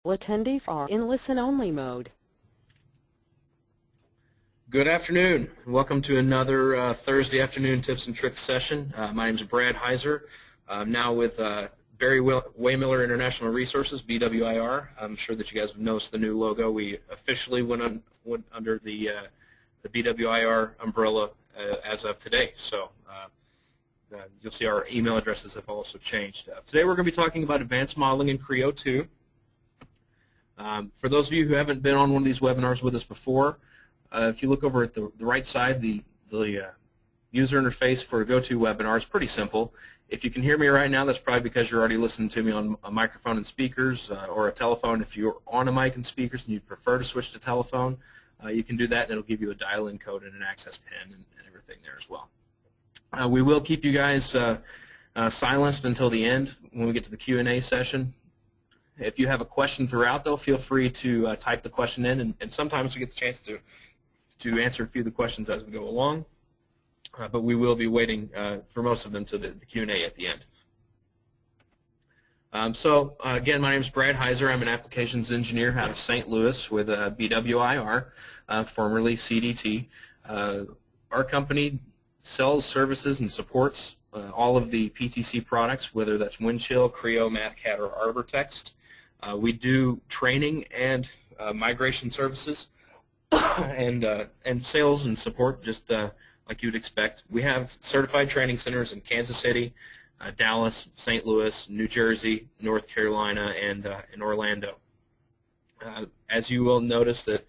Attendees are in listen-only mode. Good afternoon. Welcome to another Thursday afternoon tips and tricks session. My name is Brad Heuiser. I'm now with Barry-Wehmiller International Resources, BWIR. I'm sure that you guys have noticed the new logo. We officially went under the BWIR umbrella as of today. So you'll see our email addresses have also changed. Today we're going to be talking about advanced modeling in Creo 2. For those of you who haven't been on one of these webinars with us before, if you look over at the right side, the user interface for a GoToWebinar is pretty simple. If you can hear me right now, that's probably because you're already listening to me on a microphone and speakers or a telephone. If you're on a mic and speakers and you prefer to switch to telephone, you can do that, and it'll give you a dial-in code and an access pin and everything there as well. We will keep you guys silenced until the end when we get to the Q&A session. If you have a question throughout, though, feel free to type the question in, and sometimes we get the chance to answer a few of the questions as we go along, but we will be waiting for most of them to the Q&A at the end. Again, my name is Brad Heuiser. I'm an applications engineer out of St. Louis with BWIR, formerly CDT. Our company sells, services, and supports all of the PTC products, whether that's Windchill, Creo, MathCAD, or ArborText. We do training and migration services and sales and support, just like you'd expect. We have certified training centers in Kansas City, Dallas, St. Louis, New Jersey, North Carolina, and in Orlando. As you will notice that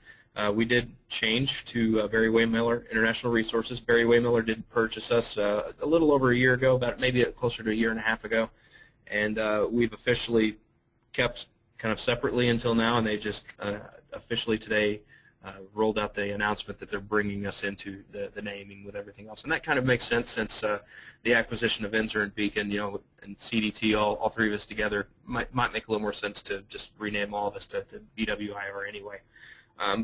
we did change to Barry-Wehmiller International Resources. Barry-Wehmiller did purchase us a little over a year ago, about maybe closer to a year and a half ago, and we've officially kept kind of separately until now, and they just officially today rolled out the announcement that they're bringing us into the naming with everything else. And that kind of makes sense since the acquisition of Heuiser and Beacon, and CDT, all three of us together, might make a little more sense to just rename all of us to BWIR anyway.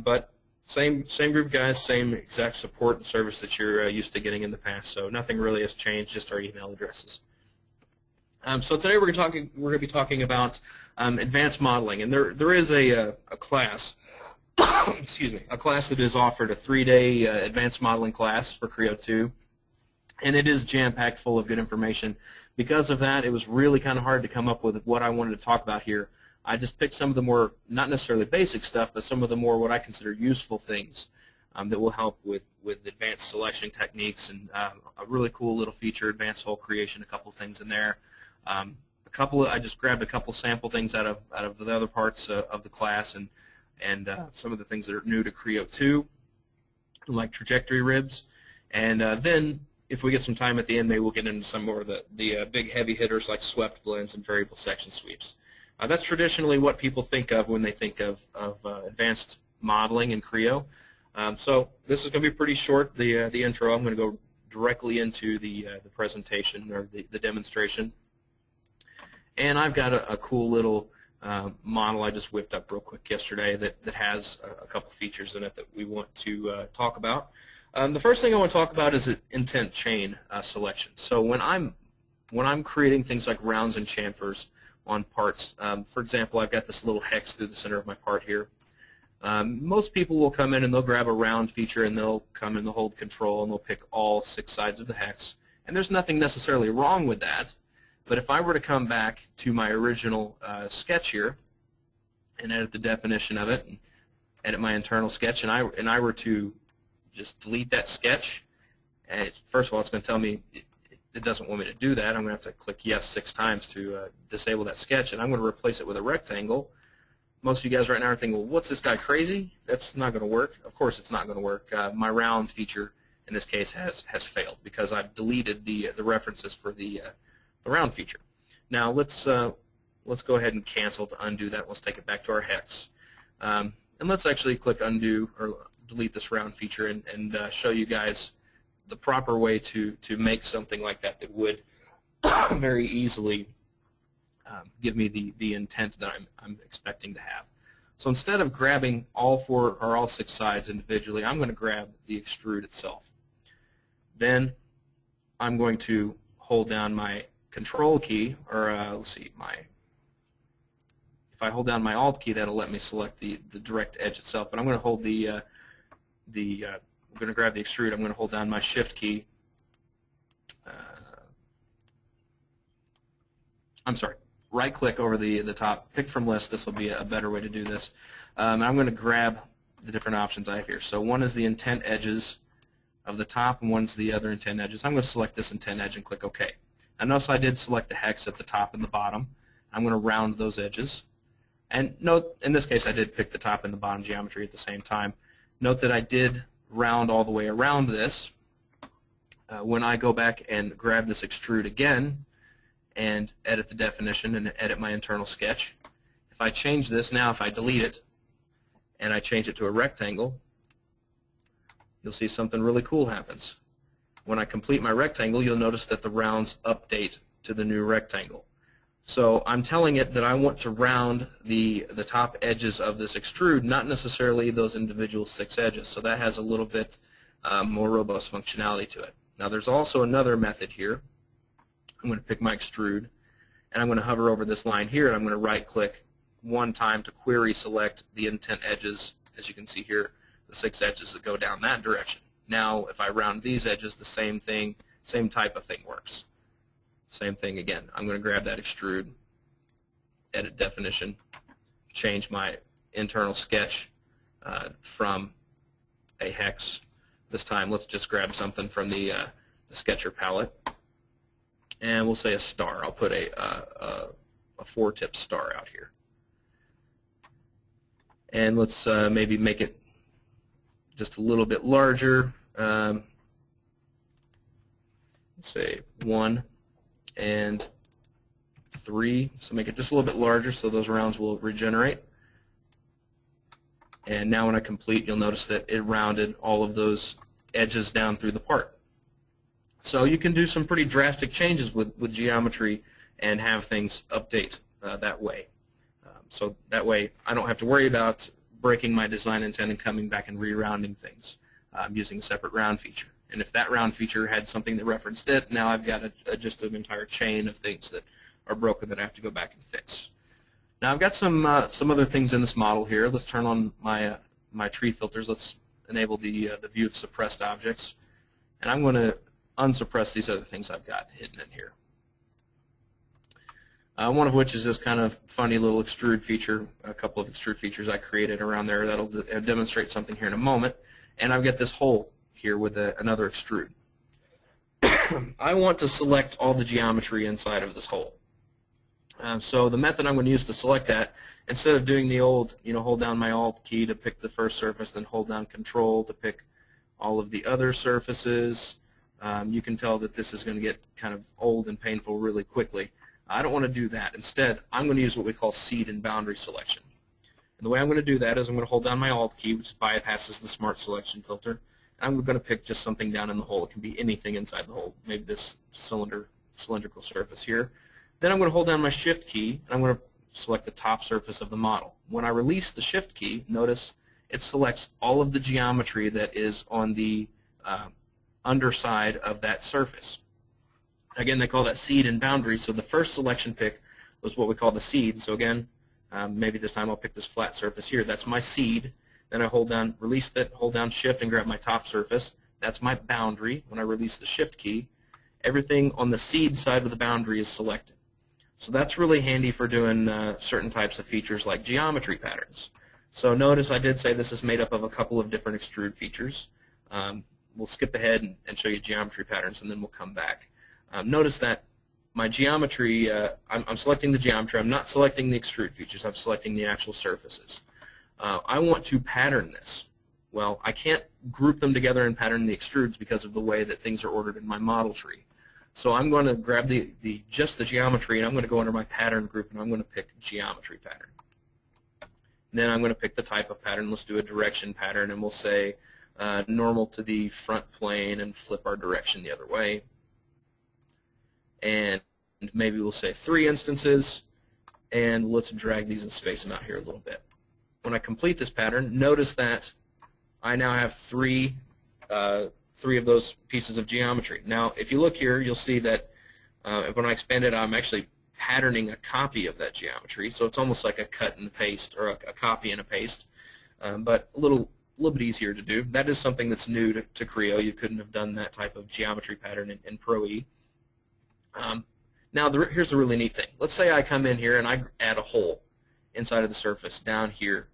But same group of guys, same exact support and service that you're used to getting in the past, so nothing really has changed, just our email addresses. So today we're going to be talking about advanced modeling, and there is a class, excuse me, a class that is offered, a 3-day advanced modeling class for Creo 2, and it is jam-packed full of good information. Because of that, it was really kind of hard to come up with what I wanted to talk about here. I just picked some of the more, not necessarily basic stuff, but some of the more what I consider useful things that will help with advanced selection techniques, and a really cool little feature, advanced hole creation, a couple things in there. I just grabbed a couple sample things out of the other parts of the class, and some of the things that are new to Creo 2, like trajectory ribs, and then if we get some time at the end, maybe we'll get into some more of the big heavy hitters like swept blends and variable section sweeps. That's traditionally what people think of when they think of advanced modeling in Creo. So this is going to be pretty short, the intro. I'm going to go directly into the presentation or the demonstration. And I've got a cool little model I just whipped up real quick yesterday that has a couple features in it that we want to talk about. The first thing I want to talk about is intent chain selection. So when I'm creating things like rounds and chamfers on parts, for example, I've got this little hex through the center of my part here. Most people will come in and they'll grab a round feature, and they'll come in, they'll hold control, and they'll pick all 6 sides of the hex. And there's nothing necessarily wrong with that. But if I were to come back to my original sketch here and edit the definition of it and edit my internal sketch, and I were to just delete that sketch, and first of all, it's going to tell me it doesn't want me to do that. I'm going to have to click yes 6 times to disable that sketch, and I'm going to replace it with a rectangle. Most of you guys right now are thinking, well, what's this guy, crazy? That's not going to work. Of course it's not going to work. My round feature in this case has failed because I've deleted the references for the round feature. Now let's go ahead and cancel to undo that. Let's take it back to our hex. And let's actually click undo or delete this round feature and show you guys the proper way to make something like that would very easily give me the intent that I'm expecting to have. So instead of grabbing all 4 or all 6 sides individually, I'm going to grab the extrude itself. Then I'm going to hold down my control key, or let's see, if I hold down my Alt key, that'll let me select the direct edge itself. But I'm going to hold I'm going to grab the extrude. I'm going to hold down my Shift key. I'm sorry, right-click over the top, pick from list. This will be a better way to do this. And I'm going to grab the different options I have here. So one is the intent edges of the top, and one's the other intent edges. I'm going to select this intent edge and click OK. Now notice I did select the hex at the top and the bottom. I'm going to round those edges. And note, in this case, I did pick the top and the bottom geometry at the same time. Note that I did round all the way around this. When I go back and grab this extrude again and edit the definition and edit my internal sketch, if I change this now, if I delete it and I change it to a rectangle, you'll see something really cool happens. When I complete my rectangle, you'll notice that the rounds update to the new rectangle. So I'm telling it that I want to round the top edges of this extrude, not necessarily those individual 6 edges. So that has a little bit more robust functionality to it. Now there's also another method here. I'm going to pick my extrude, and I'm going to hover over this line here, and I'm going to right-click one time to query select the intent edges. As you can see here, the 6 edges that go down that direction. Now if I round these edges, the same thing, same type of thing works. Same thing again. I'm going to grab that extrude, edit definition, change my internal sketch from a hex. This time let's just grab something from the Sketcher palette, and we'll say a star. I'll put a 4-tip star out here. And let's maybe make it just a little bit larger. Let's say 1 and 3. So make it just a little bit larger so those rounds will regenerate. And now when I complete, you'll notice that it rounded all of those edges down through the part. So you can do some pretty drastic changes with geometry and have things update that way. So that way I don't have to worry about breaking my design intent and coming back and re-rounding things using a separate round feature. And if that round feature had something that referenced it, now I've got just an entire chain of things that are broken that I have to go back and fix. Now I've got some other things in this model here. Let's turn on my tree filters. Let's enable the view of suppressed objects. And I'm going to unsuppress these other things I've got hidden in here. One of which is this kind of funny little extrude feature, a couple of extrude features I created around there that'll demonstrate something here in a moment. And I've got this hole here with another extrude. I want to select all the geometry inside of this hole. So the method I'm going to use to select that, instead of doing the old, hold down my Alt key to pick the first surface, then hold down Control to pick all of the other surfaces, you can tell that this is going to get kind of old and painful really quickly. I don't want to do that. Instead, I'm going to use what we call seed and boundary selection. And the way I'm going to do that is I'm going to hold down my Alt key, which bypasses the Smart Selection filter, and I'm going to pick just something down in the hole. It can be anything inside the hole, maybe this cylindrical surface here. Then I'm going to hold down my Shift key, and I'm going to select the top surface of the model. When I release the Shift key, notice it selects all of the geometry that is on the underside of that surface. Again, they call that seed and boundary, so the first selection pick was what we call the seed. So again, maybe this time I'll pick this flat surface here. That's my seed. Then I hold down, release that, hold down Shift and grab my top surface. That's my boundary. When I release the Shift key, everything on the seed side of the boundary is selected. So that's really handy for doing certain types of features like geometry patterns. So notice I did say this is made up of a couple of different extrude features. We'll skip ahead and show you geometry patterns, and then we'll come back. Notice that my geometry, I'm selecting the geometry. I'm not selecting the extrude features. I'm selecting the actual surfaces. I want to pattern this. Well, I can't group them together and pattern the extrudes because of the way that things are ordered in my model tree. So I'm going to grab just the geometry, and I'm going to go under my pattern group, and I'm going to pick geometry pattern. And then I'm going to pick the type of pattern. Let's do a direction pattern, and we'll say normal to the front plane and flip our direction the other way. And maybe we'll say 3 instances, and let's drag these and space them out here a little bit. When I complete this pattern, notice that I now have three of those pieces of geometry. Now, if you look here, you'll see that when I expand it, I'm actually patterning a copy of that geometry. So it's almost like a cut and paste, or a copy and a paste, but a little bit easier to do. That is something that's new to Creo. You couldn't have done that type of geometry pattern in Pro E. Now here's the really neat thing. Let's say I come in here and I add a hole inside of the surface down here.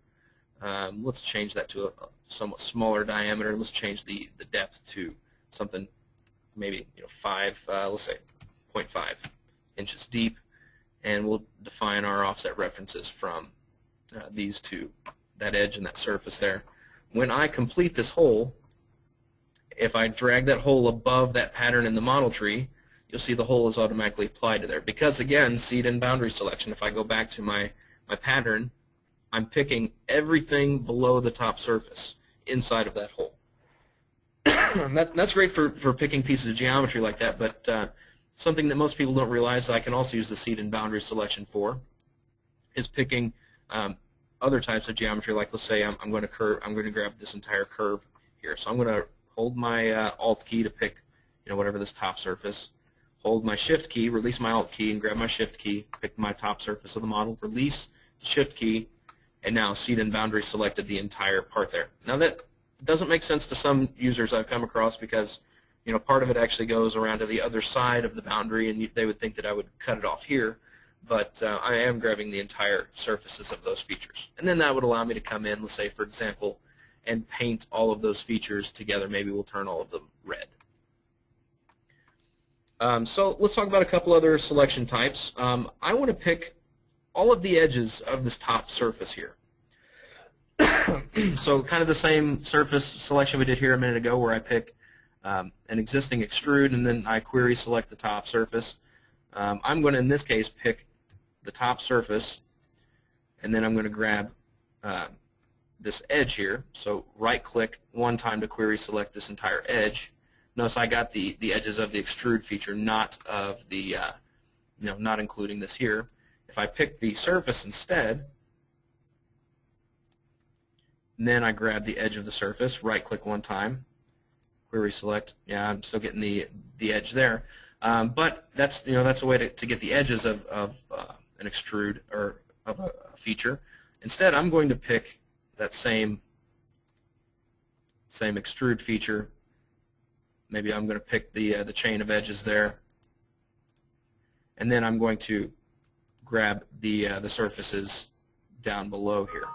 Let's change that to a somewhat smaller diameter. Let's change the depth to something maybe 5, let's say 0.5 inches deep, and we'll define our offset references from these two, that edge and that surface there. When I complete this hole, if I drag that hole above that pattern in the model tree, you'll see the hole is automatically applied to there. Because again, seed and boundary selection, if I go back to my pattern, I'm picking everything below the top surface inside of that hole. That's great for picking pieces of geometry like that, but something that most people don't realize I can also use the seed and boundary selection for is picking other types of geometry. Like, let's say I'm going to grab this entire curve here. So I'm going to hold my Alt key to pick whatever this top surface. Hold my Shift key, release my Alt key, and grab my Shift key, pick my top surface of the model, release the Shift key, and now seed and boundary selected the entire part there. Now that doesn't make sense to some users I've come across, because part of it actually goes around to the other side of the boundary, and they would think that I would cut it off here, but I am grabbing the entire surfaces of those features. And then that would allow me to come in, let's say for example, and paint all of those features together. Maybe we'll turn all of them red. So let's talk about a couple other selection types. I want to pick all of the edges of this top surface here. So kind of the same surface selection we did here a minute ago, where I pick an existing extrude and then I query select the top surface. I'm going to, in this case, pick the top surface, and then I'm going to grab this edge here. So right click one time to query select this entire edge. Notice I got the edges of the extrude feature, not of the not including this here. If I pick the surface instead, and then I grab the edge of the surface, right click one time, query select. Yeah, I'm still getting the edge there, but that's that's a way to get the edges of an extrude or of a feature. Instead, I'm going to pick that same extrude feature. Maybe I'm going to pick the chain of edges there, and then I'm going to grab the surfaces down below here.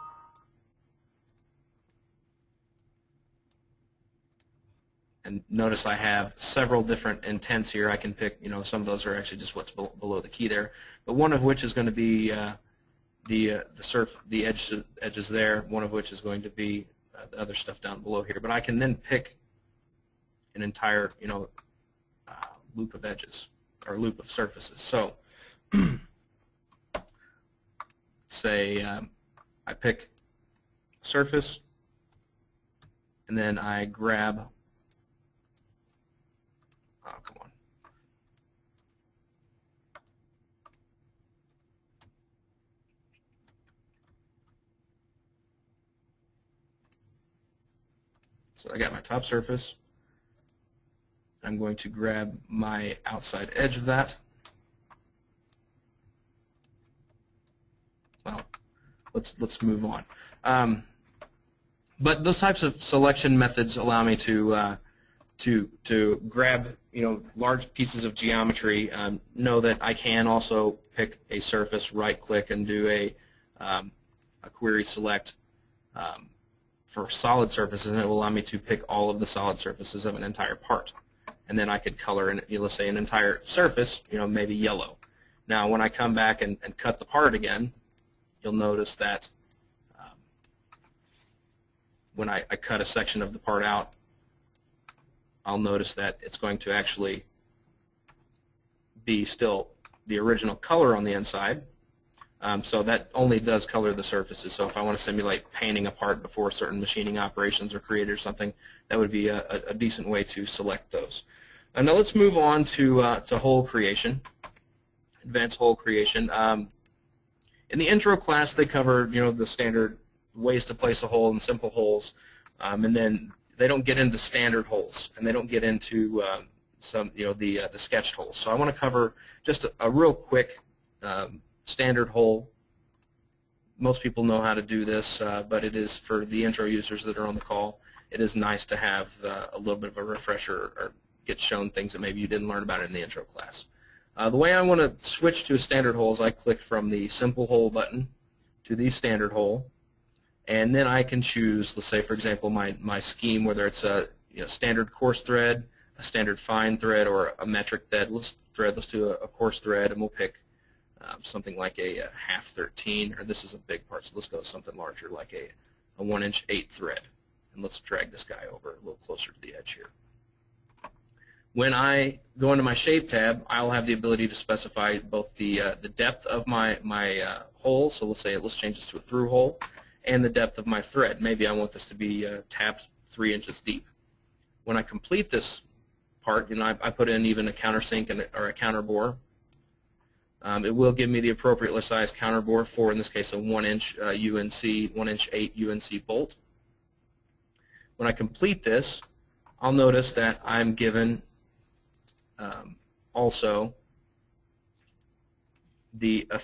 And notice I have several different intents here. I can pick, some of those are actually just what's below the key there, but one of which is going to be the edges there. One of which is going to be the other stuff down below here. But I can then pick an entire, loop of edges or loop of surfaces. So, say I pick a surface, and then I grab. Oh, come on. So I got my top surface. I'm going to grab my outside edge of that. Well, let's move on. But those types of selection methods allow me to grab large pieces of geometry. Know that I can also pick a surface, right click, and do a query select for solid surfaces, and it will allow me to pick all of the solid surfaces of an entire part. And then I could color in, let's say, an entire surface, maybe yellow. Now, when I come back and cut the part again, you'll notice that when I cut a section of the part out, I'll notice that it's going to actually be still the original color on the inside. So that only does color the surfaces. So if I want to simulate painting a part before certain machining operations are created or something, that would be a decent way to select those. Now let's move on to hole creation, advanced hole creation. In the intro class, they cover the standard ways to place a hole and simple holes, and then they don't get into standard holes, and they don't get into some the sketched holes. So I want to cover just a real quick standard hole. Most people know how to do this, but it is for the intro users that are on the call. It is nice to have a little bit of a refresher or get shown things that maybe you didn't learn about in the intro class. The way I want to switch to a standard hole is I click from the simple hole button to the standard hole, and then I can choose, let's say for example, my scheme, whether it's a standard coarse thread, a standard fine thread, or a metric thread. Let's do a coarse thread, and we'll pick something like a half 13, or this is a big part, so let's go with something larger like a 1" 8 thread. And let's drag this guy over a little closer to the edge here. When I go into my shape tab, I'll have the ability to specify both the depth of my hole, so let's change this to a through hole, and the depth of my thread. Maybe I want this to be tapped 3 inches deep. When I complete this part, I put in even a countersink or a counter bore. It will give me the appropriately sized counter bore for, in this case, a 1" UNC 1" 8 UNC bolt. When I complete this, I'll notice that I'm given also a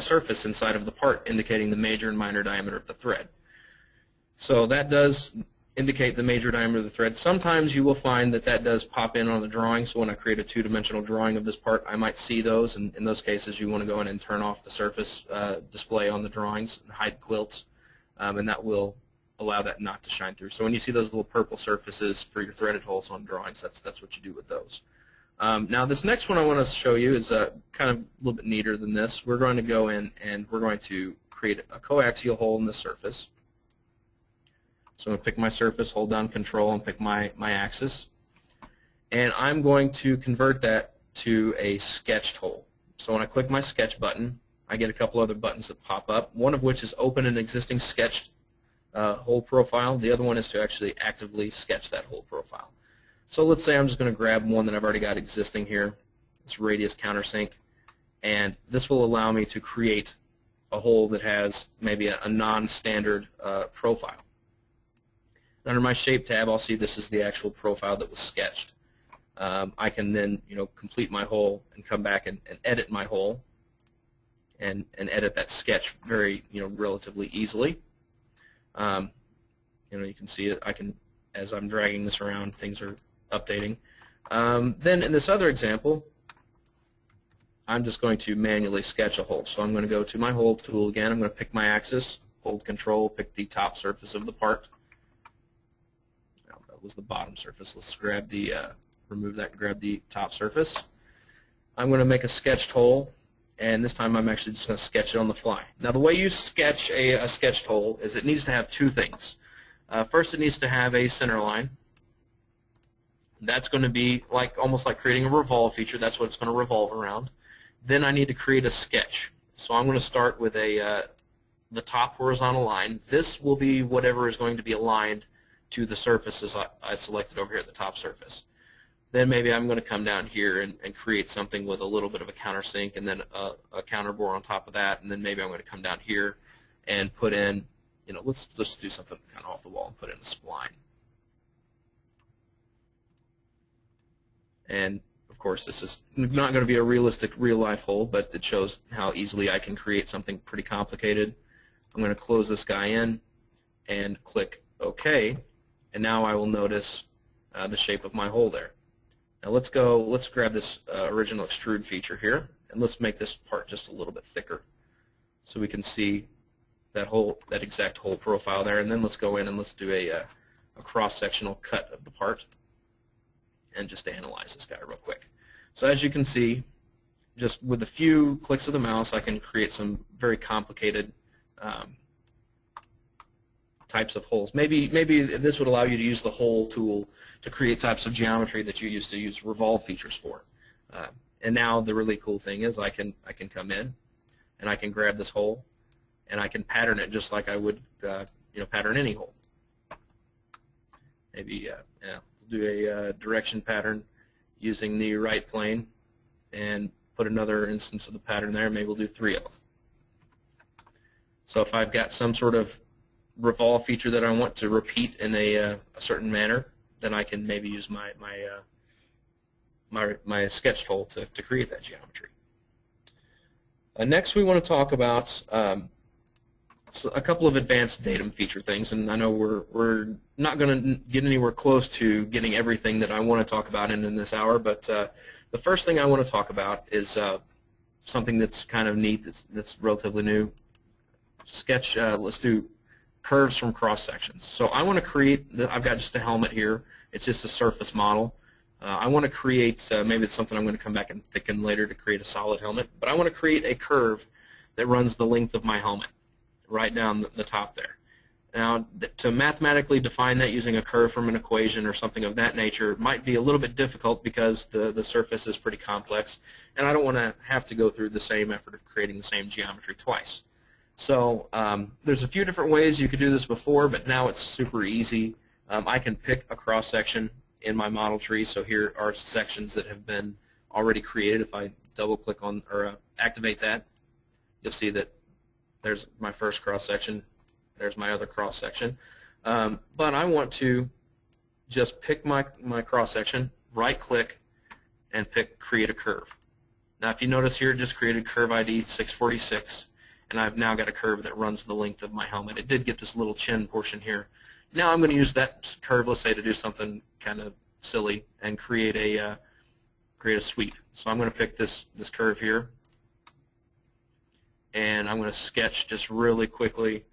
surface inside of the part indicating the major and minor diameter of the thread. So that does indicate the major diameter of the thread. Sometimes you will find that does pop in on the drawing, so when I create a two-dimensional drawing of this part, I might see those, and in those cases you want to go in and turn off the surface display on the drawings and hide quilts, and that will allow that not to shine through. So when you see those little purple surfaces for your threaded holes on drawings, that's what you do with those. Now this next one I want to show you is kind of a little bit neater than this. We're going to go in and we're going to create a coaxial hole in the surface. So I'm going to pick my surface, hold down Control, and pick my axis. And I'm going to convert that to a sketched hole. So when I click my sketch button, I get a couple other buttons that pop up, one of which is open an existing sketched hole profile. The other one is to actually actively sketch that hole profile. So let's say I'm just going to grab one that I've already got existing here, this radius countersink, and this will allow me to create a hole that has maybe a non-standard profile. Under my Shape tab, I'll see this is the actual profile that was sketched. I can then complete my hole and come back and edit my hole and edit that sketch very relatively easily. You can see it. As I'm dragging this around, things are updating. Then in this other example, I'm just going to manually sketch a hole. So I'm going to go to my hole tool again. I'm going to pick my axis, hold Control, pick the top surface of the part. Was the bottom surface. Let's grab the remove that and grab the top surface. I'm going to make a sketched hole, and this time I'm actually just going to sketch it on the fly. Now the way you sketch a sketched hole is it needs to have two things. First, it needs to have a center line. That's going to be almost like creating a revolve feature. That's what it's going to revolve around. Then I need to create a sketch. So I'm going to start with the top horizontal line. This will be whatever is going to be aligned to the surfaces I selected over here at the top surface. Then maybe I'm going to come down here and create something with a little bit of a countersink and then a counter bore on top of that, and then maybe I'm going to come down here and put in, let's just do something kind of off the wall and put in a spline. And of course this is not going to be a realistic real-life hole, but it shows how easily I can create something pretty complicated. I'm going to close this guy in and click OK. And now I will notice the shape of my hole there. Now let's grab this original extrude feature here, and let's make this part just a little bit thicker so we can see that exact hole profile there. And then let's go in and let's do a cross-sectional cut of the part and just analyze this guy real quick. So as you can see, just with a few clicks of the mouse, I can create some very complicated types of holes. Maybe this would allow you to use the hole tool to create types of geometry that you used to use revolve features for. And now the really cool thing is I can come in and I can grab this hole and I can pattern it just like I would pattern any hole. Maybe do a direction pattern using the right plane and put another instance of the pattern there. Maybe we'll do 3 of them. So if I've got some sort of revolve feature that I want to repeat in a certain manner, then I can maybe use my sketched hole to create that geometry. Next, we want to talk about a couple of advanced datum feature things, and I know we're not going to get anywhere close to getting everything that I want to talk about in this hour, but the first thing I want to talk about is something that's kind of neat, that's relatively new. Sketch, let's do curves from cross sections. So I want to create, I've got just a helmet here, it's just a surface model. I want to create, maybe it's something I'm going to come back and thicken later to create a solid helmet, but I want to create a curve that runs the length of my helmet, right down the top there. Now, to mathematically define that using a curve from an equation or something of that nature might be a little bit difficult because the surface is pretty complex, and I don't want to have to go through the same effort of creating the same geometry twice. So there's a few different ways you could do this before, but now it's super easy. I can pick a cross-section in my model tree, so here are sections that have been already created. If I double-click on or activate that, you'll see that there's my first cross-section, there's my other cross-section. But I want to just pick my cross-section, right-click, and pick Create a Curve. Now if you notice here, it just created curve ID 646, and I've now got a curve that runs the length of my helmet. It did get this little chin portion here. Now I'm going to use that curve, let's say, to do something kind of silly and create a sweep. So I'm going to pick this curve here, and I'm going to sketch just really quickly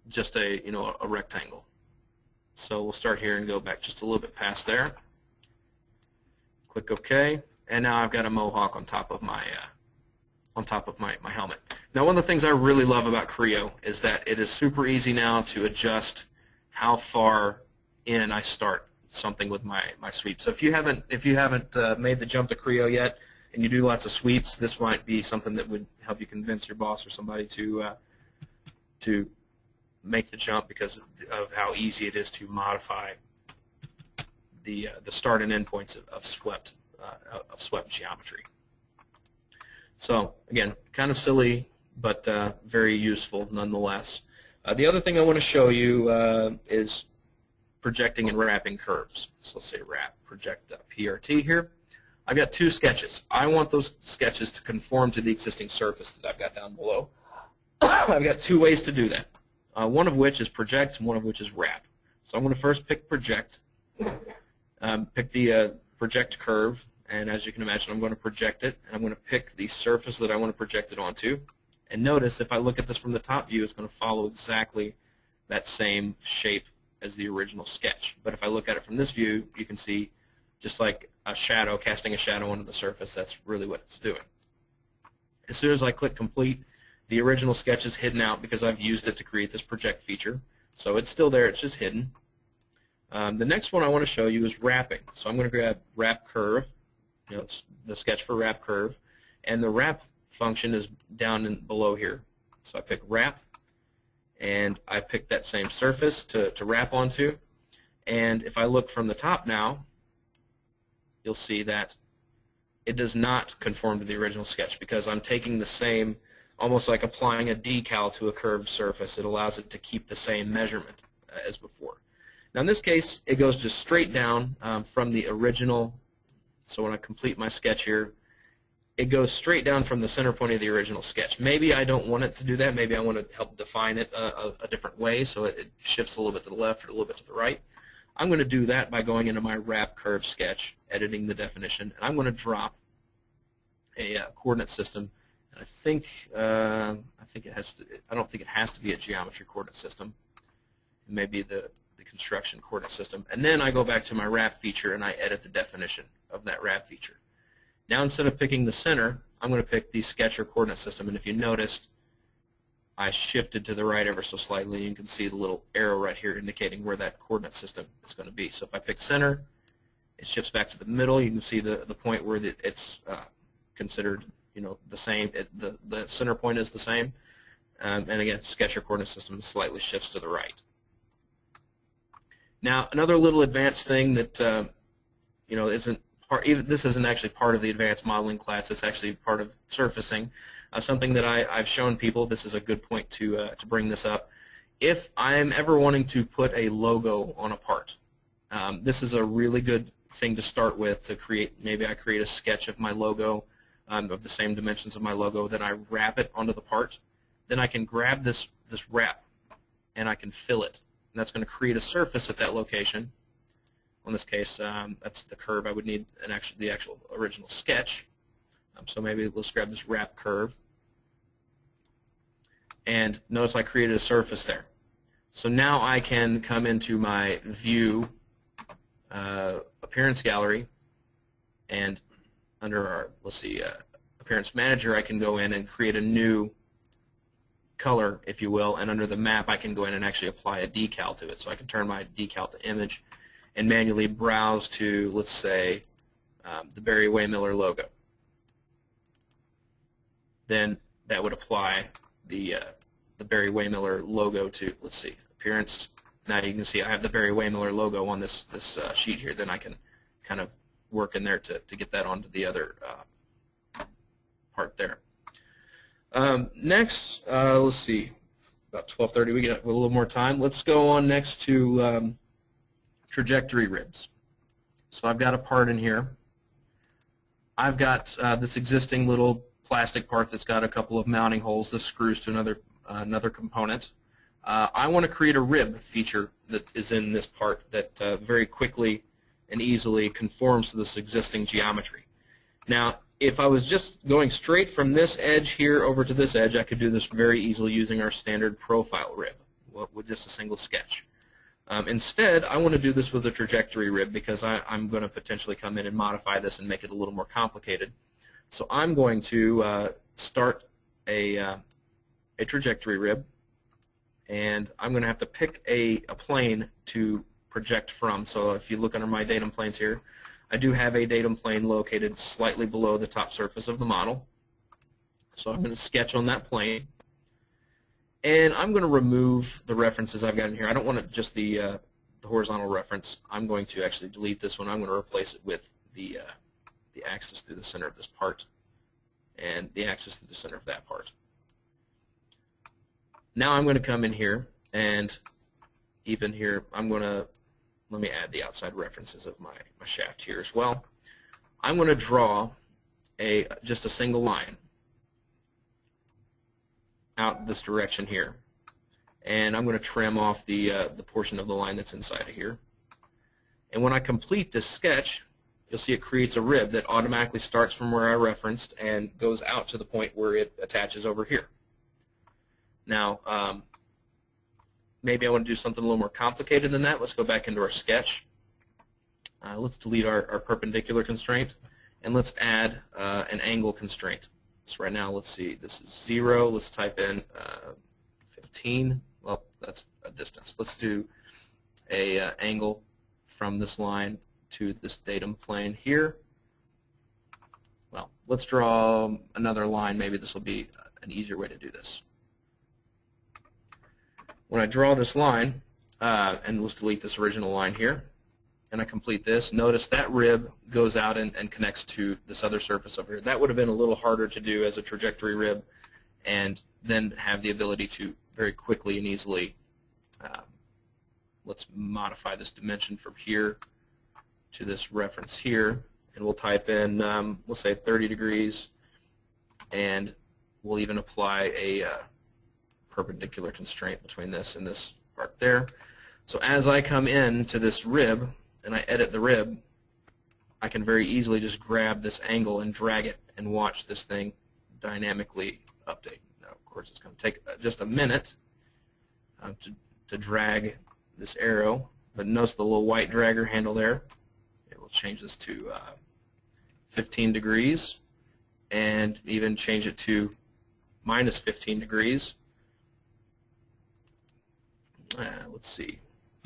just a rectangle. So we'll start here and go back just a little bit past there. Click OK, and now I've got a mohawk on top of my helmet. Now, one of the things I really love about Creo is that it is super easy now to adjust how far in I start something with my sweep. So if you haven't made the jump to Creo yet, and you do lots of sweeps, this might be something that would help you convince your boss or somebody to make the jump because of how easy it is to modify the start and end points of swept geometry. So again, kind of silly, but very useful nonetheless. The other thing I want to show you is projecting and wrapping curves. So let's say wrap, project PRT here. I've got two sketches. I want those sketches to conform to the existing surface that I've got down below. I've got two ways to do that, one of which is project and one of which is wrap. So I'm going to first pick project, pick the project curve, and as you can imagine, I'm going to project it, and I'm going to pick the surface that I want to project it onto. And notice if I look at this from the top view, it's going to follow exactly that same shape as the original sketch. But if I look at it from this view, you can see just like a shadow, casting a shadow onto the surface, that's really what it's doing. As soon as I click complete, the original sketch is hidden out because I've used it to create this project feature. So it's still there, it's just hidden. The next one I want to show you is wrapping. So I'm going to grab wrap curve, it's the sketch for wrap curve, and the wrap function is down below here. So I pick wrap, and I pick that same surface to wrap onto. And if I look from the top now, you'll see that it does not conform to the original sketch because I'm taking the same, almost like applying a decal to a curved surface. It allows it to keep the same measurement as before. Now in this case, it goes just straight down from the original. So when I complete my sketch here, it goes straight down from the center point of the original sketch. Maybe I don't want it to do that. Maybe I want to help define it a different way so it shifts a little bit to the left or a little bit to the right. I'm going to do that by going into my wrap curve sketch, editing the definition, and I'm going to drop a coordinate system. And I think it has to. I don't think it has to be a geometry coordinate system. It may be the construction coordinate system. And then I go back to my wrap feature and I edit the definition of that wrap feature. Now instead of picking the center, I'm going to pick the sketch or coordinate system. And if you noticed, I shifted to the right ever so slightly. You can see the little arrow right here indicating where that coordinate system is going to be. So if I pick center, it shifts back to the middle. You can see the point where it's considered the same. The center point is the same. And again, sketch or coordinate system slightly shifts to the right. Now another little advanced thing that isn't part. This isn't actually part of the advanced modeling class. It's actually part of surfacing. Something that I've shown people. This is a good point to bring this up. If I'm ever wanting to put a logo on a part, this is a really good thing to start with to create. Maybe I create a sketch of my logo of the same dimensions of my logo. Then I wrap it onto the part. Then I can grab this wrap and I can fill it. And that's going to create a surface at that location. In this case, that's the curve. I would need the actual original sketch. So maybe let's grab this wrap curve. And notice I created a surface there. So now I can come into my View Appearance Gallery, and under our, let's see, Appearance Manager, I can go in and create a new color, if you will, and under the map I can go in and actually apply a decal to it. So I can turn my decal to image and manually browse to, let's say, the Barry-Wehmiller logo. Then that would apply the Barry-Wehmiller logo to, let's see, Appearance. Now you can see I have the Barry-Wehmiller logo on this sheet here. Then I can kind of work in there to get that onto the other part there. Next, let's see, about 12:30. We get a little more time. Let's go on next to trajectory ribs. So I've got a part in here. I've got this existing little plastic part that's got a couple of mounting holes. This screws to another component. I want to create a rib feature that is in this part that very quickly and easily conforms to this existing geometry. Now, if I was just going straight from this edge here over to this edge, I could do this very easily using our standard profile rib with just a single sketch. Instead, I want to do this with a trajectory rib because I'm going to potentially come in and modify this and make it a little more complicated. So I'm going to start a trajectory rib, and I'm going to have to pick a plane to project from. So if you look under my datum planes here, I do have a datum plane located slightly below the top surface of the model. So I'm going to sketch on that plane, and I'm going to remove the references I've got in here. I don't want just the horizontal reference. I'm going to actually delete this one. I'm going to replace it with the axis through the center of this part and the axis through the center of that part. Now I'm going to come in here, and even here I'm going to, let me add the outside references of my shaft here as well. I'm going to draw just a single line out this direction here, and I'm going to trim off the portion of the line that's inside of here. And when I complete this sketch, you'll see it creates a rib that automatically starts from where I referenced and goes out to the point where it attaches over here. Now, maybe I want to do something a little more complicated than that. Let's go back into our sketch. Let's delete our perpendicular constraint, and let's add an angle constraint. So right now, let's see, this is 0. Let's type in 15. Well, that's a distance. Let's do a angle from this line to this datum plane here. Well, let's draw another line. Maybe this will be an easier way to do this. When I draw this line, and let's delete this original line here, and I complete this, notice that rib goes out and connects to this other surface over here. That would have been a little harder to do as a trajectory rib, and then have the ability to very quickly and easily, let's modify this dimension from here to this reference here, and we'll type in, let's say 30 degrees, and we'll even apply a perpendicular constraint between this and this part there. So as I come in to this rib and I edit the rib, I can very easily just grab this angle and drag it and watch this thing dynamically update. Now, of course, it's going to take just a minute to drag this arrow, but notice the little white dragger handle there. It will change this to 15 degrees and even change it to minus 15 degrees. Let's see,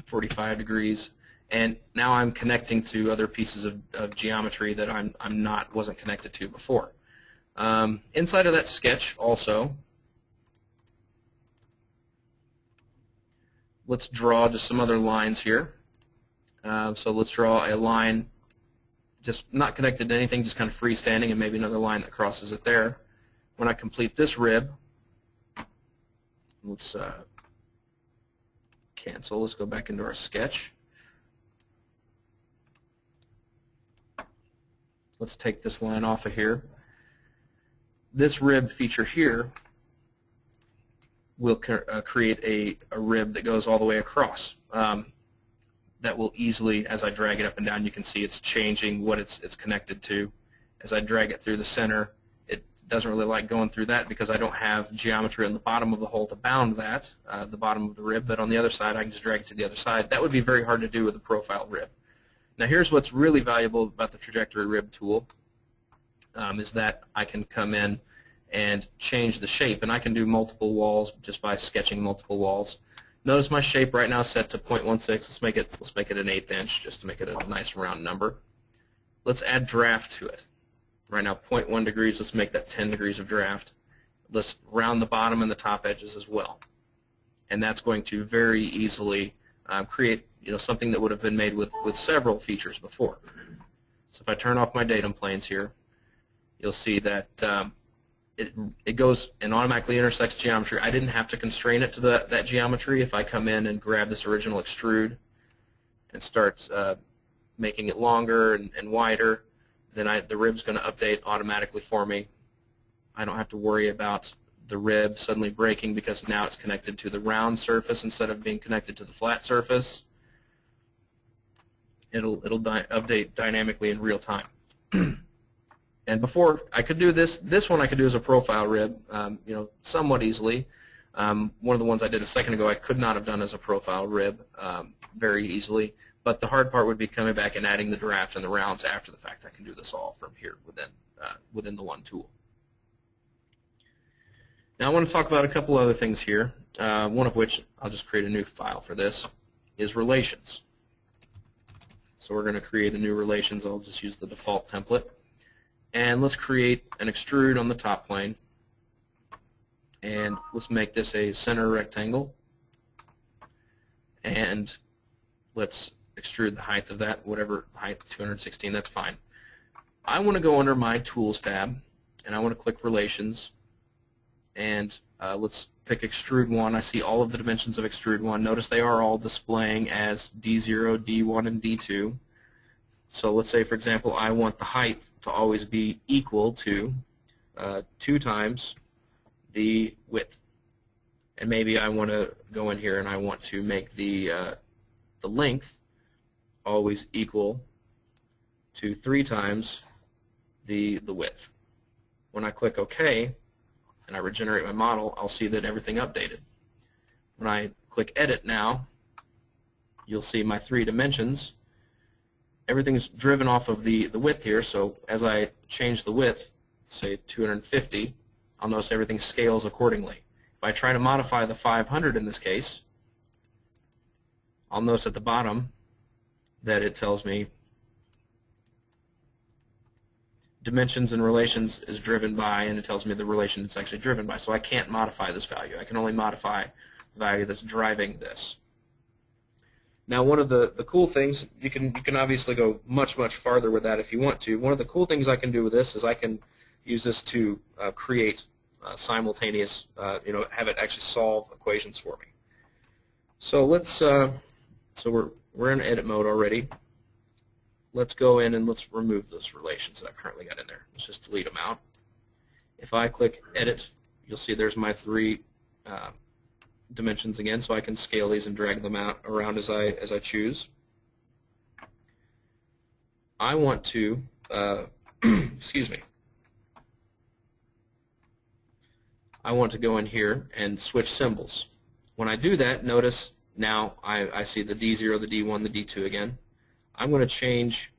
45 degrees, and now I'm connecting to other pieces of geometry that wasn't connected to before. Inside of that sketch also, let's draw just some other lines here. So let's draw a line just not connected to anything, just kind of freestanding, and maybe another line that crosses it there. When I complete this rib, let's cancel. Let's go back into our sketch. Let's take this line off of here. this rib feature here will create a rib that goes all the way across. That will easily, as I drag it up and down, you can see it's changing what it's connected to. As I drag it through the center, it doesn't really like going through that because I don't have geometry on the bottom of the hole to bound that, the bottom of the rib, but on the other side I can just drag it to the other side. That would be very hard to do with a profile rib. Now here's what's really valuable about the trajectory rib tool, is that I can come in and change the shape, and I can do multiple walls just by sketching multiple walls. Notice my shape right now is set to 0.16. Let's make it an 1/8 inch just to make it a nice round number. Let's add draft to it. Right now 0.1 degrees. Let's make that 10 degrees of draft. Let's round the bottom and the top edges as well, and that's going to very easily create something that would have been made with several features before. So if I turn off my datum planes here, you'll see that it goes and automatically intersects geometry. I didn't have to constrain it to that geometry. If I come in and grab this original extrude and start making it longer and wider, then the rib's going to update automatically for me. I don't have to worry about the rib suddenly breaking because now it's connected to the round surface instead of being connected to the flat surface. It'll update dynamically in real time. And before I could do this one I could do as a profile rib, somewhat easily. One of the ones I did a second ago I could not have done as a profile rib very easily. But the hard part would be coming back and adding the draft and the rounds after the fact. I can do this all from here within the one tool. Now I want to talk about a couple other things here. One of which I'll just create a new file for this is relations. So we're going to create a new relations. I'll just use the default template. And let's create an extrude on the top plane. And let's make this a center rectangle. And let's extrude the height of that, whatever height, 216, that's fine. I want to go under my Tools tab, and I want to click Relations. And let's pick Extrude 1. I see all of the dimensions of Extrude 1. Notice they are all displaying as D0, D1, and D2. So let's say, for example, I want the height to always be equal to 2 times the width. And maybe I want to go in here and I want to make the length always equal to 3 times the width. When I click OK and I regenerate my model, I'll see that everything updated. When I click Edit now, you'll see my 3 dimensions. Everything's driven off of the width here, so as I change the width, say 250, I'll notice everything scales accordingly. If I try to modify the 500 in this case, I'll notice at the bottom that it tells me dimensions and relations is driven by, and it tells me the relation it's actually driven by. So I can't modify this value. I can only modify the value that's driving this. Now, one of the cool things, you can obviously go much farther with that if you want to. One of the cool things I can do with this is I can use this to create simultaneous, have it actually solve equations for me. So let's, so we're in edit mode already. Let's go in and let's remove those relations that I've currently got in there. Let's just delete them out. If I click Edit, you'll see there's my 3 dimensions again, so I can scale these and drag them out around as I choose. I want to, excuse me, I want to go in here and switch symbols. When I do that, notice now I see the D0, the D1, the D2 again. I'm going to change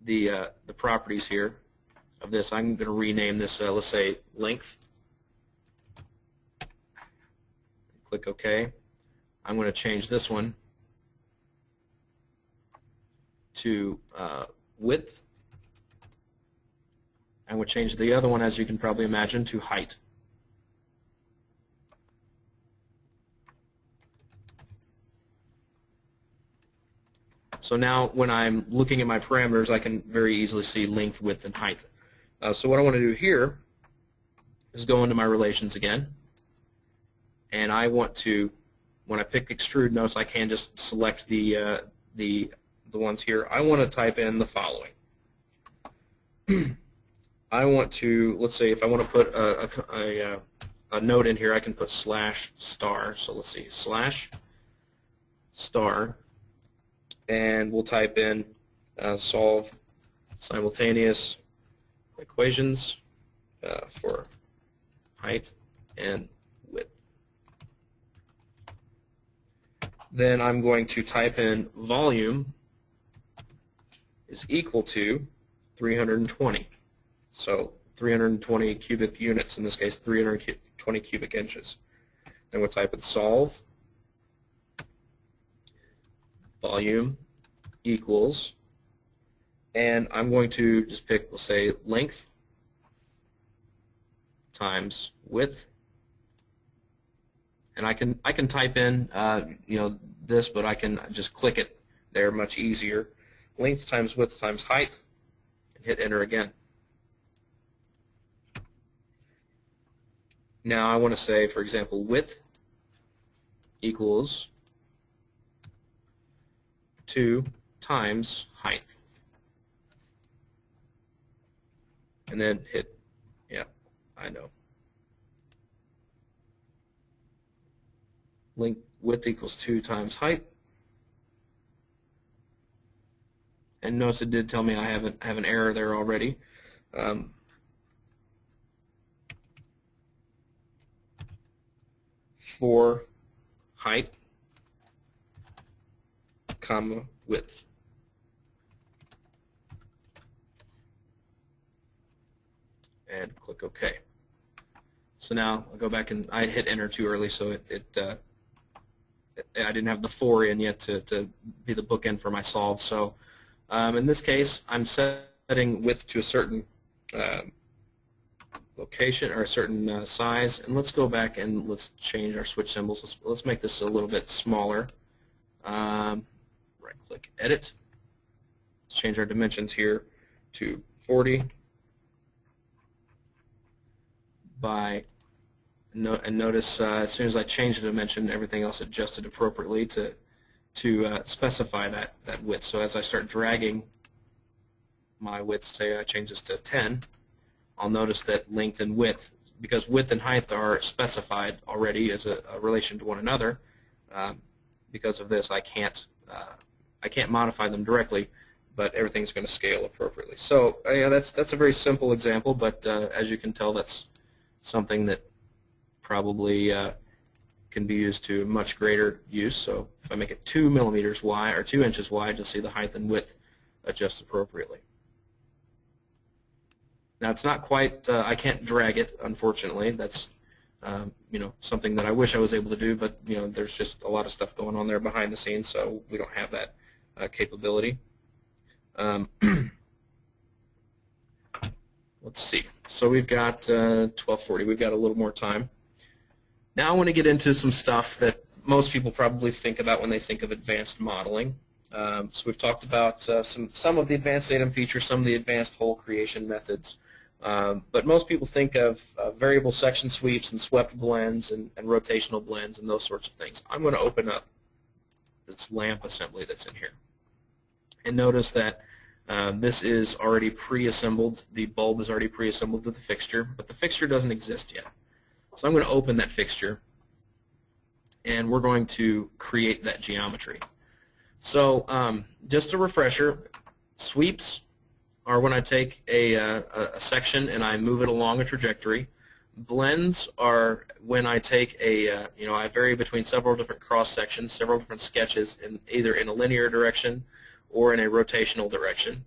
the properties here of this. I'm going to rename this, let's say, length. Click OK. I'm going to change this one to width. I'm going to change the other one, as you can probably imagine, to height. So now when I'm looking at my parameters, I can very easily see length, width, and height. So what I want to do here is go into my relations again. And I want to, when I pick extrude, notice I can just select the ones here. I want to type in the following. I want to, let's say if I want to put a note in here, I can put /*. So let's see, /*, and we'll type in solve simultaneous equations for height and width. Then I'm going to type in volume is equal to 320. So 320 cubic units, in this case 320 cubic inches. Then we'll type in solve volume equals, and I'm going to just pick, we'll say, length times width, and I can type in this, but I can just click it there much easier. Length times width times height, and hit enter again. Now I want to say, for example, width equals 2 times height, and then hit, yeah, I know. Width equals 2 times height, and notice it did tell me I have an error there already. For height, comma, width. And click OK. So now I'll go back, and I hit enter too early, so I didn't have the 4 in yet to be the bookend for my solve. So in this case, I'm setting width to a certain location or a certain size, and let's go back and let's change our switch symbols. Let's make this a little bit smaller. Right click, edit. Let's change our dimensions here to 40 by, and notice as soon as I change the dimension, everything else adjusted appropriately to specify that width. So as I start dragging my width, say I change this to 10, I'll notice that length and width, because width and height are specified already as a relation to one another, because of this I can't modify them directly, but everything's going to scale appropriately. So yeah, that's a very simple example, but as you can tell, that's something that probably can be used to much greater use. So if I make it 2 millimeters wide or 2 inches wide, you'll see the height and width adjust appropriately. Now it's not quite, I can't drag it, unfortunately. That's something that I wish I was able to do, but there's just a lot of stuff going on there behind the scenes, so we don't have that capability. Let's see. So we've got 12:40. We've got a little more time. Now I want to get into some stuff that most people probably think about when they think of advanced modeling. So we've talked about some of the advanced datum features, some of the advanced hole creation methods. But most people think of variable section sweeps and swept blends and rotational blends and those sorts of things. I'm going to open up this lamp assembly that's in here. And notice that this is already pre-assembled. The bulb is already pre-assembled to the fixture, but the fixture doesn't exist yet. So I'm going to open that fixture, and we're going to create that geometry. So just a refresher, sweeps are when I take a section and I move it along a trajectory. Blends are when I take I vary between several different cross sections, several different sketches, either in a linear direction or in a rotational direction.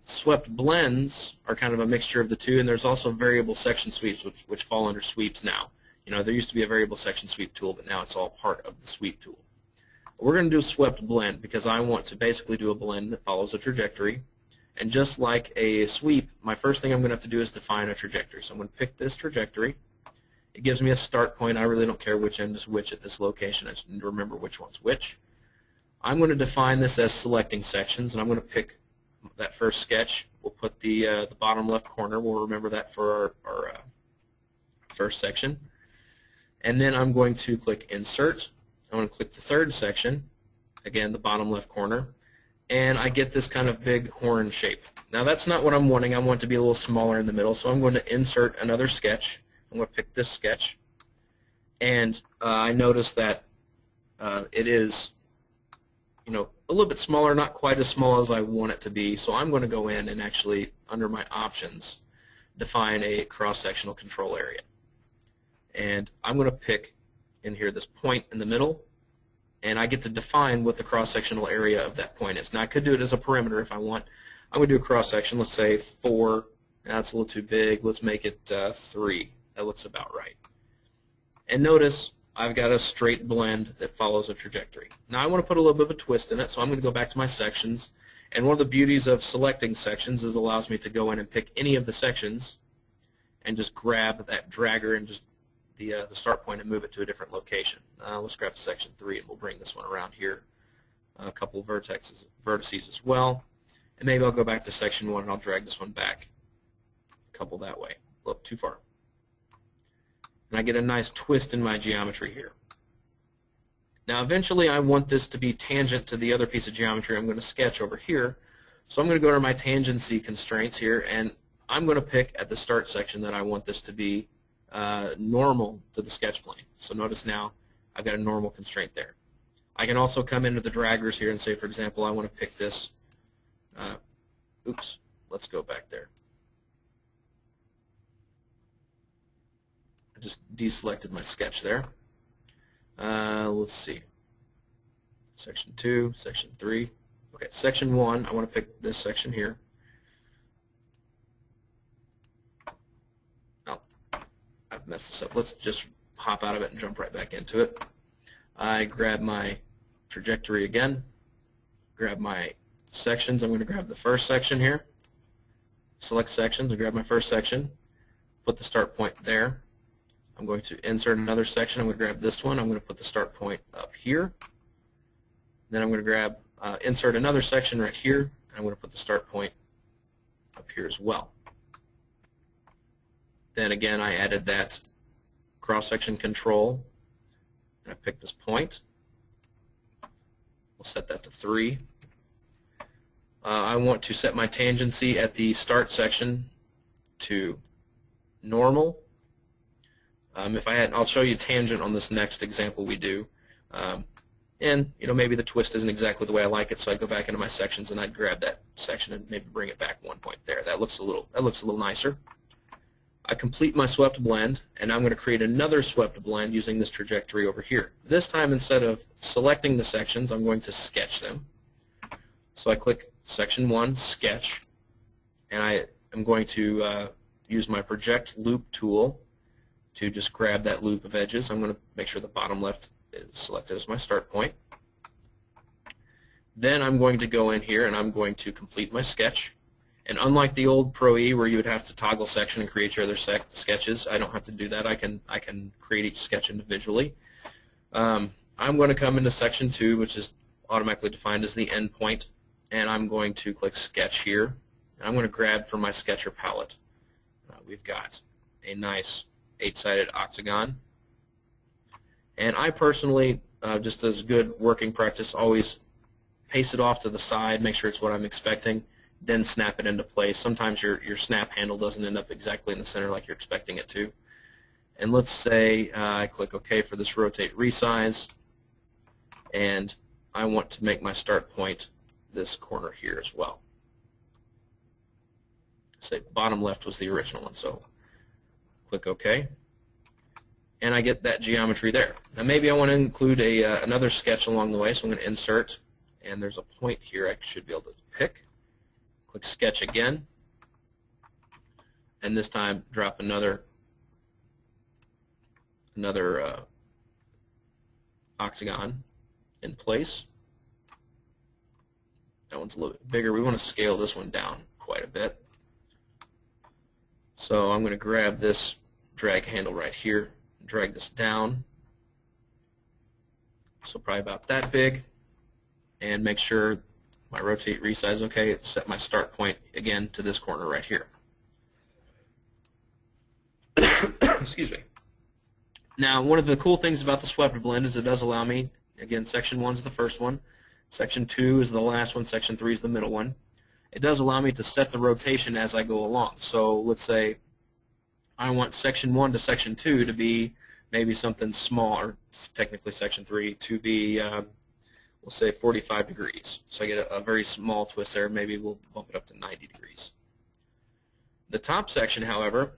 Swept blends are kind of a mixture of the two, and there's also variable section sweeps which fall under sweeps now. There used to be a variable section sweep tool, but now it's all part of the sweep tool. We're going to do a swept blend because I want to basically do a blend that follows a trajectory. And just like a sweep, my first thing I'm going to have to do is define a trajectory. So I'm going to pick this trajectory. It gives me a start point. I really don't care which end is which at this location. I just need to remember which one's which. I'm going to define this as selecting sections, and I'm going to pick that first sketch. We'll put the bottom left corner. We'll remember that for our first section. And then I'm going to click Insert. I'm going to click the third section, again the bottom left corner, and I get this kind of big horn shape. Now that's not what I'm wanting. I want it to be a little smaller in the middle, so I'm going to insert another sketch. I'm going to pick this sketch, and I notice that it is, a little bit smaller, not quite as small as I want it to be. So I'm going to go in and actually, under my options, define a cross-sectional control area. And I'm going to pick in here this point in the middle, and I get to define what the cross-sectional area of that point is. Now I could do it as a perimeter if I want. I'm going to do a cross-section, let's say 4. That's a little too big. Let's make it 3. That looks about right. And notice I've got a straight blend that follows a trajectory. Now I want to put a little bit of a twist in it, so I'm going to go back to my sections. And one of the beauties of selecting sections is it allows me to go in and pick any of the sections and just grab that dragger and just the start point and move it to a different location. Let's grab section 3 and we'll bring this one around here. A couple of vertices as well. And maybe I'll go back to section 1 and I'll drag this one back a couple that way. Look, too far. And I get a nice twist in my geometry here. Now eventually I want this to be tangent to the other piece of geometry I'm going to sketch over here. So I'm going to go to my tangency constraints here, and I'm going to pick at the start section that I want this to be normal to the sketch plane. So notice now I've got a normal constraint there. I can also come into the draggers here and say, for example, I want to pick this. Oops, let's go back there. I just deselected my sketch there. Let's see. Section 2, Section 3. Okay, Section 1, I want to pick this section here. Oh, I've messed this up. Let's just hop out of it and jump right back into it. I grab my trajectory again, grab my sections. I'm going to grab the first section here, select sections, and grab my first section, put the start point there. I'm going to insert another section. I'm going to grab this one. I'm going to put the start point up here. Then I'm going to grab, insert another section right here, and I'm going to put the start point up here as well. Then again, I added that cross-section control, and I picked this point. We'll set that to 3. I want to set my tangency at the start section to normal. I'll show you tangent on this next example we do, and maybe the twist isn't exactly the way I like it, so I go back into my sections and I'd grab that section and maybe bring it back one point there. That looks a little nicer. I complete my swept blend, and I'm going to create another swept blend using this trajectory over here. This time, instead of selecting the sections, I'm going to sketch them. So I click Section 1, Sketch, and I am going to use my Project Loop tool to just grab that loop of edges. I'm going to make sure the bottom left is selected as my start point. Then I'm going to go in here and I'm going to complete my sketch. And unlike the old Pro E where you would have to toggle section and create your other sketches, I don't have to do that. I can create each sketch individually. I'm going to come into Section 2, which is automatically defined as the end point, and I'm going to click Sketch here. And I'm going to grab from my Sketcher palette. We've got a nice 8-sided octagon. And I personally, just as good working practice, always paste it off to the side, make sure it's what I'm expecting, then snap it into place. Sometimes your snap handle doesn't end up exactly in the center like you're expecting it to. And let's say I click OK for this rotate resize, and I want to make my start point this corner here as well. Say bottom left was the original one, so click OK, and I get that geometry there. Now maybe I want to include another sketch along the way, so I'm going to insert, and there's a point here I should be able to pick. Click Sketch again, and this time drop another octagon in place. That one's a little bit bigger. We want to scale this one down quite a bit. So I'm going to grab this drag handle right here, drag this down, so probably about that big, and make sure my rotate resize okay. Set my start point again to this corner right here. Excuse me. Now, one of the cool things about the swept blend is it does allow me, again, Section 1 is the first one, Section 2 is the last one. Section 3 is the middle one. It does allow me to set the rotation as I go along. So let's say I want Section 1 to Section 2 to be maybe something small, or technically Section 3 to be, we'll say 45 degrees. So I get a very small twist there. Maybe we'll bump it up to 90 degrees. The top section, however,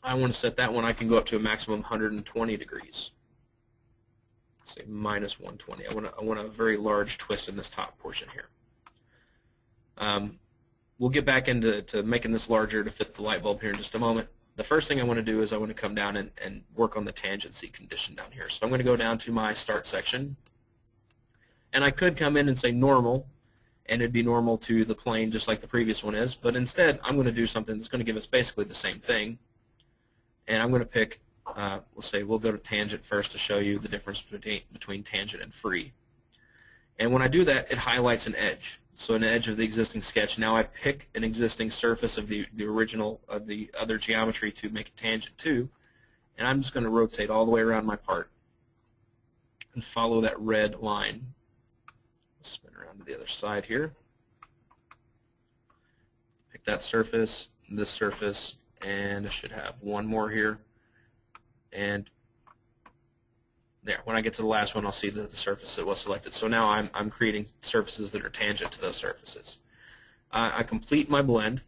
I want to set that one. I can go up to a maximum 120 degrees. Say minus 120. I want a very large twist in this top portion here. We'll get back into making this larger to fit the light bulb here in just a moment. The first thing I want to do is I want to come down and work on the tangency condition down here. So I'm going to go down to my start section, and I could come in and say normal, and it'd be normal to the plane just like the previous one is, but instead I'm going to do something that's going to give us basically the same thing, and I'm going to pick, let's say we'll go to tangent first to show you the difference between tangent and free. And when I do that, it highlights an edge. So an edge of the existing sketch. Now I pick an existing surface of the original, of the other geometry to make a tangent to, and I'm just going to rotate all the way around my part and follow that red line. Spin around to the other side here. Pick that surface, this surface, and I should have one more here. And there, when I get to the last one, I'll see the surface that was selected. So now I'm creating surfaces that are tangent to those surfaces. I complete my blend,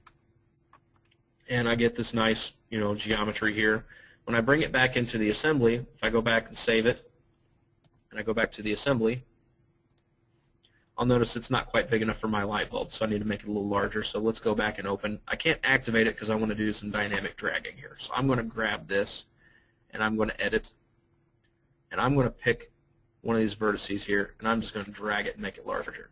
and I get this nice, geometry here. When I bring it back into the assembly, if I go back and save it, and I go back to the assembly, I'll notice it's not quite big enough for my light bulb, so I need to make it a little larger. So let's go back and open. I can't activate it because I want to do some dynamic dragging here. So I'm going to grab this, and I'm going to edit. And I'm going to pick one of these vertices here, and I'm just going to drag it and make it larger.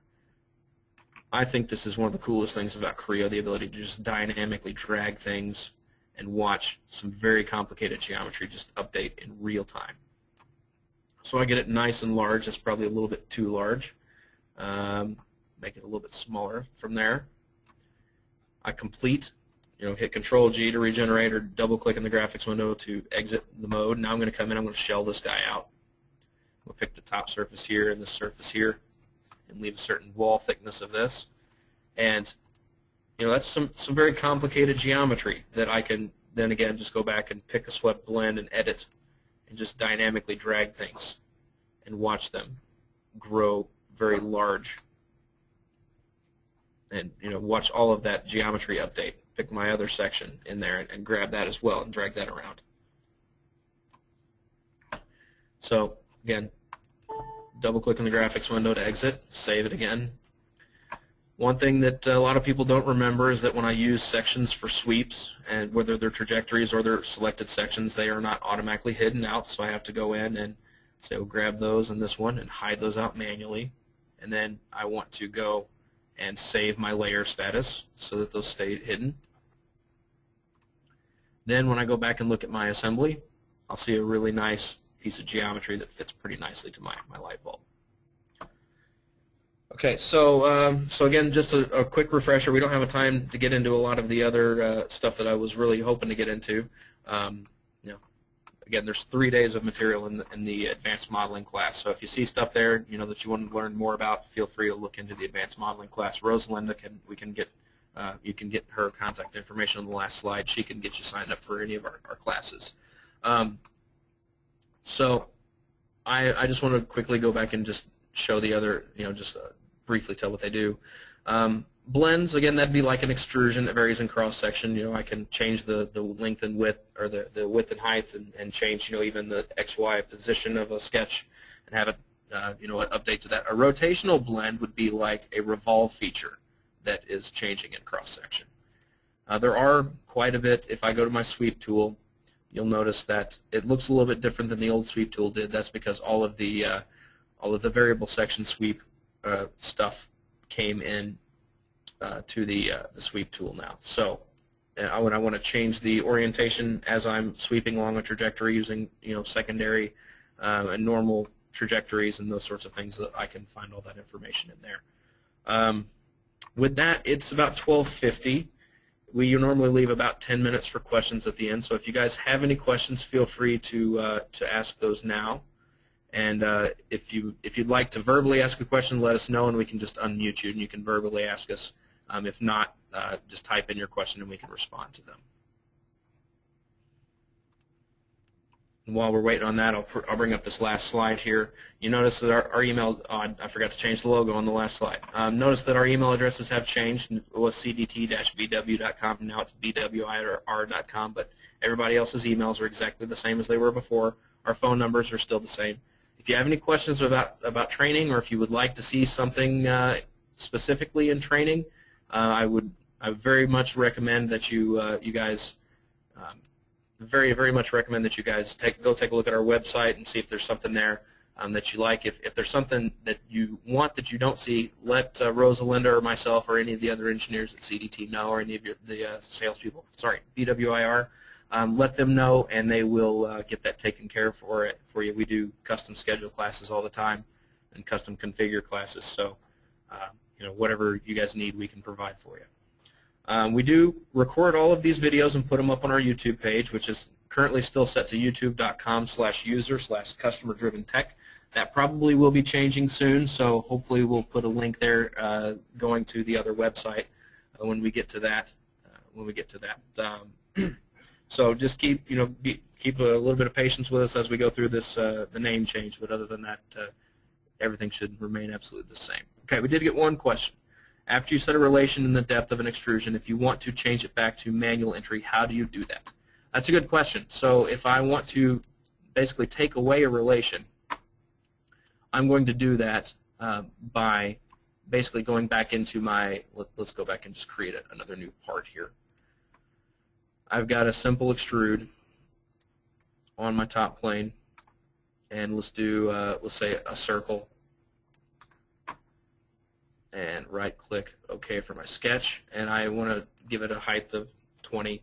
I think this is one of the coolest things about Creo, the ability to just dynamically drag things and watch some very complicated geometry just update in real time. So I get it nice and large. That's probably a little bit too large. Make it a little bit smaller from there. I complete. Hit Control G to regenerate, or double click in the graphics window to exit the mode. Now I'm going to come in, I'm going to shell this guy out. We'll pick the top surface here and this surface here and leave a certain wall thickness of this. And that's some very complicated geometry that I can then again just go back and pick a swept blend and edit and just dynamically drag things and watch them grow very large. And watch all of that geometry update. Pick my other section in there and grab that as well and drag that around. So again, double click on the graphics window to exit, save it again. One thing that a lot of people don't remember is that when I use sections for sweeps, and whether they're trajectories or they're selected sections, they are not automatically hidden out, so I have to go in and say, we'll grab those in this one and hide those out manually. And then I want to go and save my layer status so that those stay hidden. Then when I go back and look at my assembly, I'll see a really nice piece of geometry that fits pretty nicely to my light bulb. Okay, so again, just a quick refresher. We don't have a time to get into a lot of the other stuff that I was really hoping to get into. Again, there's 3 days of material in the advanced modeling class. So if you see stuff there, that you want to learn more about, feel free to look into the advanced modeling class. Rosalinda you can get her contact information on the last slide. She can get you signed up for any of our classes. So I just want to quickly go back and just show the other, just briefly tell what they do. Blends, again, that'd be like an extrusion that varies in cross section. I can change the length and width, or the width and height, and change even the XY position of a sketch and have it an update to that. A rotational blend would be like a revolve feature that is changing in cross section. There are quite a bit. If I go to my sweep tool, you'll notice that it looks a little bit different than the old sweep tool did. That's because all of the variable section sweep stuff came in to the sweep tool now. So when I want to change the orientation as I'm sweeping along a trajectory using secondary and normal trajectories and those sorts of things, that I can find all that information in there. With that, it's about 12:50. You normally leave about 10 minutes for questions at the end. So if you guys have any questions, feel free to ask those now. And if you'd like to verbally ask a question, let us know, and we can just unmute you, and you can verbally ask us. If not, just type in your question, and we can respond to them. And while we're waiting on that, I'll bring up this last slide here. You notice that our email, I forgot to change the logo on the last slide. Notice that our email addresses have changed. It was cdt-bw.com, now it's bwir.com, but everybody else's emails are exactly the same as they were before. Our phone numbers are still the same. If you have any questions about training, or if you would like to see something specifically in training, I very much recommend that you guys very much recommend that you guys go take a look at our website and see if there's something there that you like. If there's something that you want that you don't see, let Rosalinda or myself or any of the other engineers at CDT know, or any of the salespeople, sorry, BWIR, let them know, and they will get that taken care of for you. We do custom schedule classes all the time and custom configure classes, so whatever you guys need, we can provide for you. We do record all of these videos and put them up on our YouTube page, which is currently still set to youtube.com/user/customer-driven-tech. That probably will be changing soon, so hopefully we'll put a link there going to the other website when we get to that. So just keep keep a little bit of patience with us as we go through this the name change. But other than that, everything should remain absolutely the same. Okay, we did get one question. After you set a relation in the depth of an extrusion, if you want to change it back to manual entry, how do you do that? That's a good question. So if I want to basically take away a relation, I'm going to do that by basically going back into my, let's go back and just create another new part here. I've got a simple extrude on my top plane, and let's do, let's say a circle. And right-click OK for my sketch, and I want to give it a height of 20,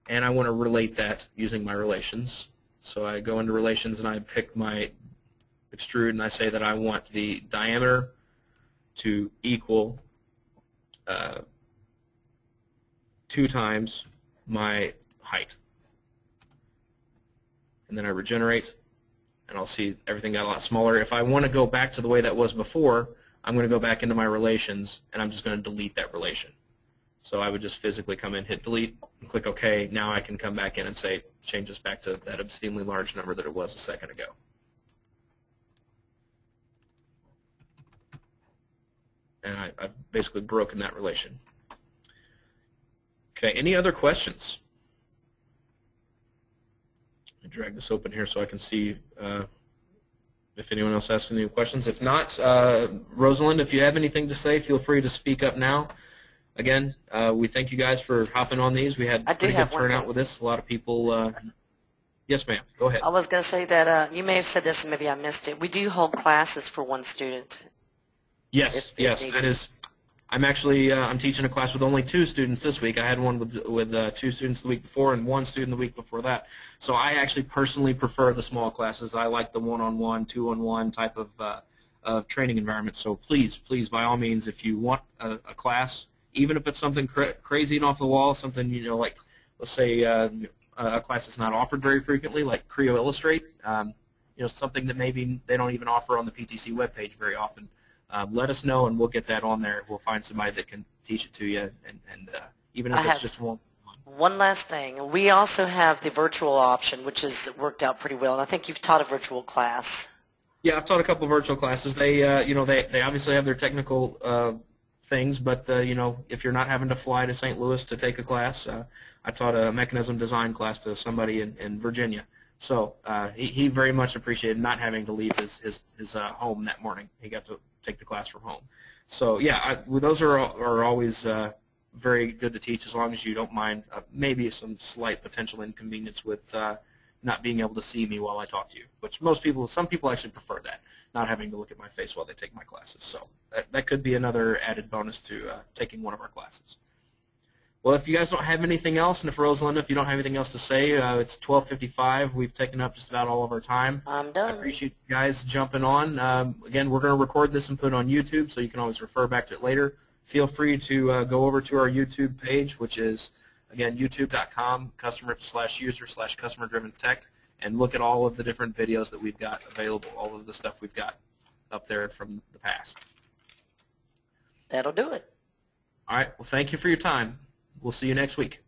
and I want to relate that using my relations. So I go into relations and I pick my extrude, and I say that I want the diameter to equal 2 times my height. And then I regenerate, and I'll see everything got a lot smaller. If I want to go back to the way that was before, I'm going to go back into my relations, and I'm just going to delete that relation. So I would just physically come in, hit delete, and click OK. Now I can come back in and say, change this back to that obscenely large number that it was a second ago. And I've basically broken that relation. Okay, any other questions? Let me drag this open here so I can see if anyone else has any questions. If not, Rosalind, if you have anything to say, feel free to speak up now. Again, we thank you guys for hopping on these. We had pretty good turnout with this. A lot of people. Yes, ma'am. Go ahead. I was going to say that you may have said this and maybe I missed it. We do hold classes for one student. Yes, yes, that is. I'm actually I'm teaching a class with only 2 students this week. I had one with 2 students the week before and 1 student the week before that. So I actually personally prefer the small classes. I like the one-on-one, two-on-one type of training environment. So please, by all means, if you want a class, even if it's something crazy and off the wall, something like, let's say a class that's not offered very frequently, like Creo Illustrate, something that maybe they don't even offer on the PTC webpage very often. Let us know, and we'll get that on there. We'll find somebody that can teach it to you, and even if it's just one. One last thing. We also have the virtual option, which has worked out pretty well. And I think you've taught a virtual class. Yeah, I've taught a couple of virtual classes. They, they obviously have their technical things, but if you're not having to fly to St. Louis to take a class, I taught a mechanism design class to somebody in Virginia. So he very much appreciated not having to leave his home that morning. He got to take the class from home. So yeah, those are always very good to teach, as long as you don't mind maybe some slight potential inconvenience with not being able to see me while I talk to you, which some people actually prefer that, not having to look at my face while they take my classes. So that could be another added bonus to taking one of our classes. Well, if you guys don't have anything else, and if Rosalinda, if you don't have anything else to say, it's 12:55. We've taken up just about all of our time. I'm done. I appreciate you guys jumping on. Again, we're going to record this and put it on YouTube, so you can always refer back to it later. Feel free to go over to our YouTube page, which is, again, youtube.com, customer/user/customer-driven-tech, and look at all of the different videos that we've got available, all of the stuff we've got up there from the past. That'll do it. All right. Well, thank you for your time. We'll see you next week.